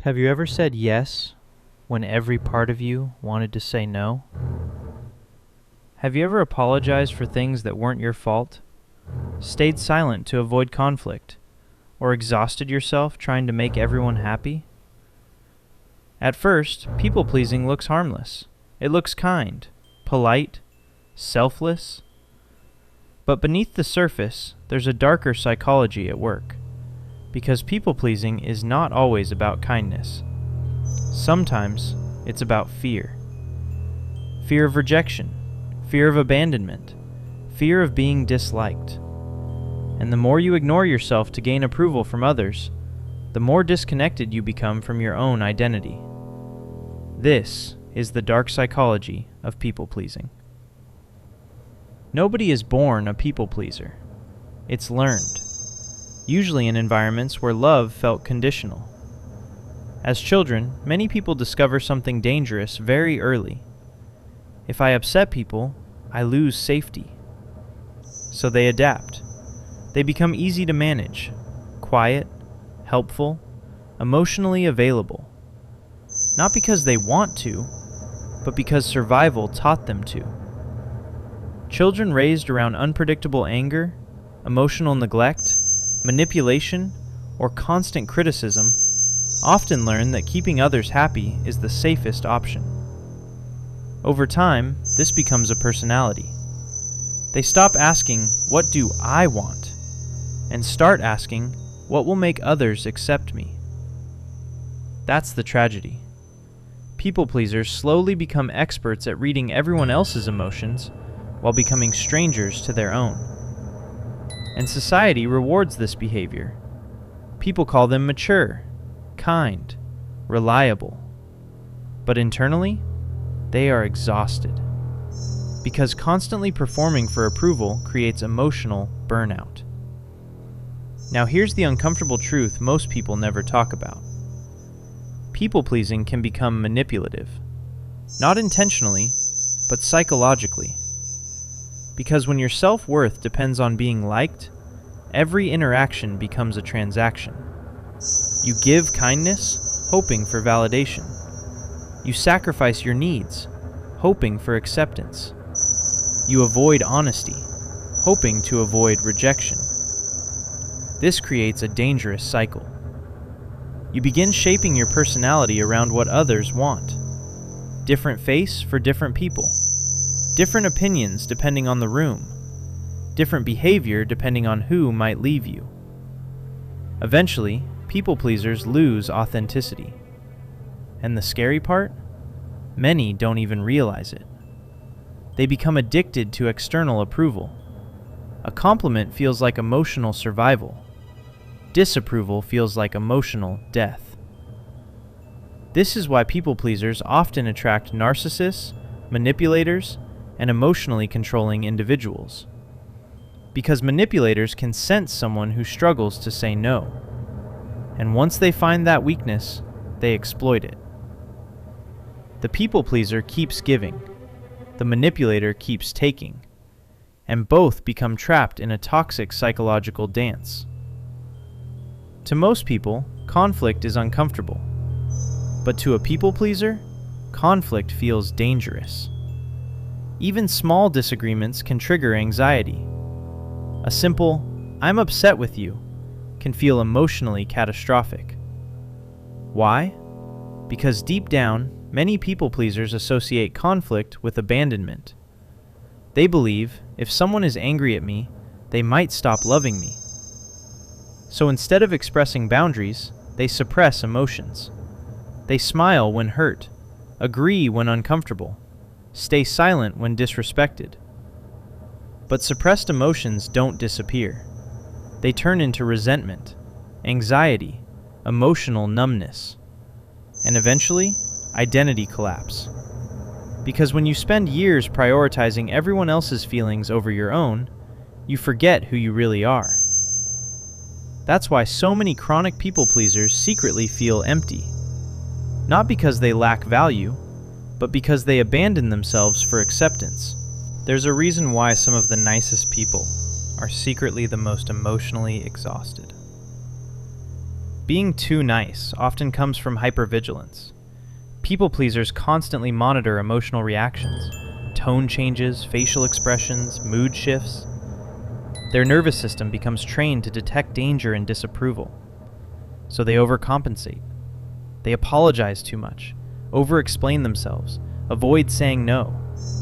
Have you ever said yes when every part of you wanted to say no? Have you ever apologized for things that weren't your fault, stayed silent to avoid conflict, or exhausted yourself trying to make everyone happy? At first, people-pleasing looks harmless. It looks kind, polite, selfless. But beneath the surface, there's a darker psychology at work. Because people-pleasing is not always about kindness. Sometimes it's about fear. Fear of rejection, fear of abandonment, fear of being disliked. And the more you ignore yourself to gain approval from others, the more disconnected you become from your own identity. This is the dark psychology of people-pleasing. Nobody is born a people-pleaser. It's learned. Usually in environments where love felt conditional. As children, many people discover something dangerous very early. If I upset people, I lose safety. So they adapt. They become easy to manage, quiet, helpful, emotionally available. Not because they want to, but because survival taught them to. Children raised around unpredictable anger, emotional neglect, manipulation, or constant criticism often learn that keeping others happy is the safest option. Over time, this becomes a personality. They stop asking, "What do I want?" and start asking, "What will make others accept me?" That's the tragedy. People-pleasers slowly become experts at reading everyone else's emotions while becoming strangers to their own. And society rewards this behavior. People call them mature, kind, reliable. But internally, they are exhausted. Because constantly performing for approval creates emotional burnout. Now here's the uncomfortable truth most people never talk about. People-pleasing can become manipulative. Not intentionally, but psychologically. Because when your self-worth depends on being liked, every interaction becomes a transaction. You give kindness, hoping for validation. You sacrifice your needs, hoping for acceptance. You avoid honesty, hoping to avoid rejection. This creates a dangerous cycle. You begin shaping your personality around what others want. Different face for different people. Different opinions depending on the room. Different behavior depending on who might leave you. Eventually, people-pleasers lose authenticity. And the scary part? Many don't even realize it. They become addicted to external approval. A compliment feels like emotional survival. Disapproval feels like emotional death. This is why people-pleasers often attract narcissists, manipulators, and emotionally controlling individuals. Because manipulators can sense someone who struggles to say no. And once they find that weakness, they exploit it. The people-pleaser keeps giving. The manipulator keeps taking. And both become trapped in a toxic psychological dance. To most people, conflict is uncomfortable. But to a people-pleaser, conflict feels dangerous. Even small disagreements can trigger anxiety. A simple, "I'm upset with you," can feel emotionally catastrophic. Why? Because deep down, many people-pleasers associate conflict with abandonment. They believe, if someone is angry at me, they might stop loving me. So instead of expressing boundaries, they suppress emotions. They smile when hurt, agree when uncomfortable, stay silent when disrespected. But suppressed emotions don't disappear. They turn into resentment, anxiety, emotional numbness, and eventually, identity collapse. Because when you spend years prioritizing everyone else's feelings over your own, you forget who you really are. That's why so many chronic people-pleasers secretly feel empty. Not because they lack value, but because they abandon themselves for acceptance. There's a reason why some of the nicest people are secretly the most emotionally exhausted. Being too nice often comes from hypervigilance. People pleasers constantly monitor emotional reactions, tone changes, facial expressions, mood shifts. Their nervous system becomes trained to detect danger and disapproval. So they overcompensate. They apologize too much, over-explain themselves, avoid saying no,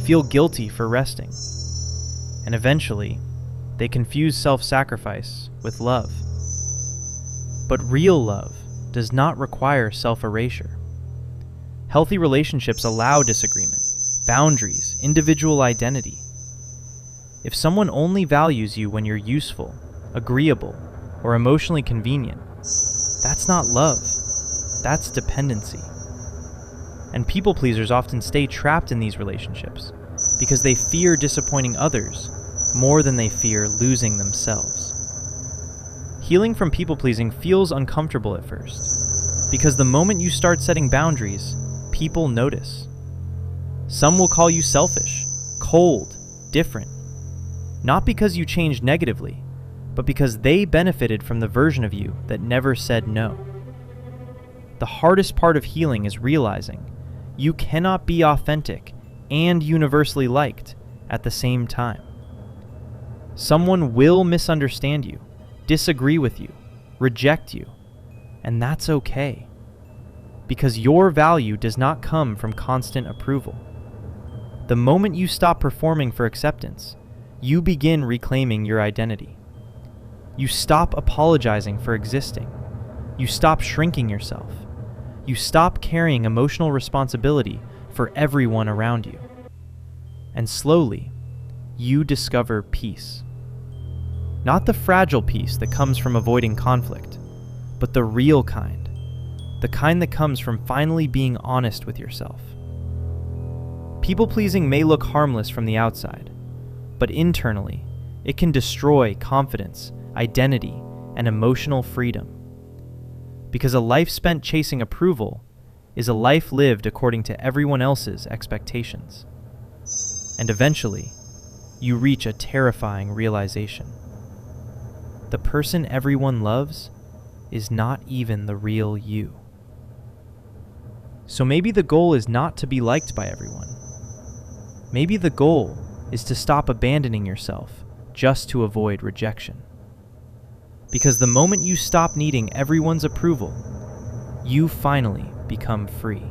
feel guilty for resting. And eventually, they confuse self-sacrifice with love. But real love does not require self-erasure. Healthy relationships allow disagreement, boundaries, individual identity. If someone only values you when you're useful, agreeable, or emotionally convenient, that's not love. That's dependency. And people pleasers often stay trapped in these relationships because they fear disappointing others more than they fear losing themselves. Healing from people pleasing feels uncomfortable at first because the moment you start setting boundaries, people notice. Some will call you selfish, cold, different, not because you changed negatively, but because they benefited from the version of you that never said no. The hardest part of healing is realizing you cannot be authentic and universally liked at the same time. Someone will misunderstand you, disagree with you, reject you, and that's okay, because your value does not come from constant approval. The moment you stop performing for acceptance, you begin reclaiming your identity. You stop apologizing for existing. You stop shrinking yourself. You stop carrying emotional responsibility for everyone around you. And slowly, you discover peace. Not the fragile peace that comes from avoiding conflict, but the real kind. The kind that comes from finally being honest with yourself. People-pleasing may look harmless from the outside, but internally, it can destroy confidence, identity, and emotional freedom. Because a life spent chasing approval is a life lived according to everyone else's expectations. And eventually, you reach a terrifying realization. The person everyone loves is not even the real you. So maybe the goal is not to be liked by everyone. Maybe the goal is to stop abandoning yourself just to avoid rejection. Because the moment you stop needing everyone's approval, you finally become free.